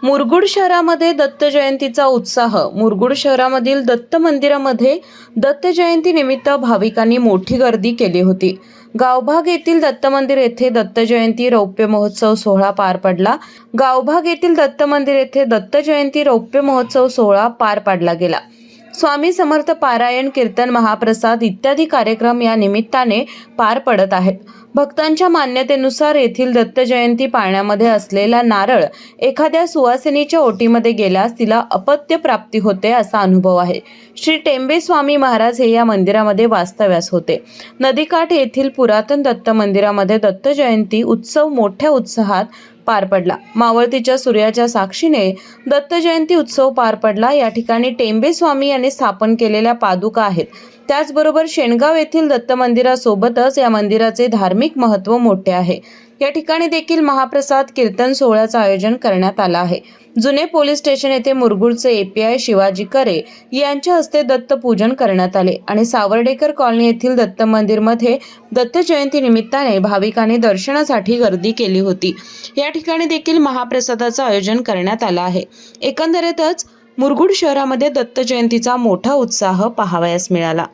मुरगुड शहरामध्ये दत्त जयंतीचा उत्साह। मुरगुड शहरामधील दत्त मंदिरामध्ये दत्त जयंती निमित्त भाविकांनी मोठी गर्दी केली होती। गावभाग येथील दत्त मंदिर येथे दत्त जयंती रौप्य महोत्सव सोहळा पार पडला। गावभाग येथील दत्त मंदिर येथे दत्त जयंती रौप्य महोत्सव सोहळा पार पाडला गेला। स्वामी समर्थ पारायण, कीर्तन, महाप्रसाद इत्यादी कार्यक्रम या निमित्ताने पार पडत आहेत। भक्तांच्या मान्यतेनुसार येथील दत्त जयंती पाळण्यामध्ये असलेला नारळ एखाद्या सुवासिनीच्या ओटीमध्ये गेल्यास तिला अपत्य प्राप्ती होते असा अनुभव आहे। श्री टेंबे स्वामी महाराज हे या मंदिरामध्ये वास्तव्यास होते। नदीकाठ येथील पुरातन दत्त मंदिरामध्ये दत्त जयंती उत्सव मोठ्या उत्साहात पार पडला। मावळतीच्या सूर्याच्या साक्षीने दत्त जयंती उत्सव पार पडला। या ठिकाणी टेंबे स्वामी यांनी स्थापन केलेल्या पादुका आहेत। त्याचबरोबर शेणगाव येथील दत्त मंदिरासोबतच या मंदिराचे धार्मिक महत्त्व मोठे आहे। या ठिकाणी देखील महाप्रसाद, कीर्तन सोहळ्याचं आयोजन करण्यात आलं आहे। जुने पोलीस स्टेशन येथे मुरगुडचे एपीआय शिवाजी करे यांच्या हस्ते दत्त पूजन करण्यात आले आणि सावर्डेकर कॉलनी येथील दत्त मंदिरमध्ये दत्त जयंती निमित्ताने भाविकांनी दर्शनासाठी गर्दी केली होती। या ठिकाणी देखील महाप्रसादाचं आयोजन करण्यात आलं आहे। एकंदरीतच मुरगुड शहरामध्ये दत्त जयंतीचा मोठा उत्साह पाहावयास मिळाला।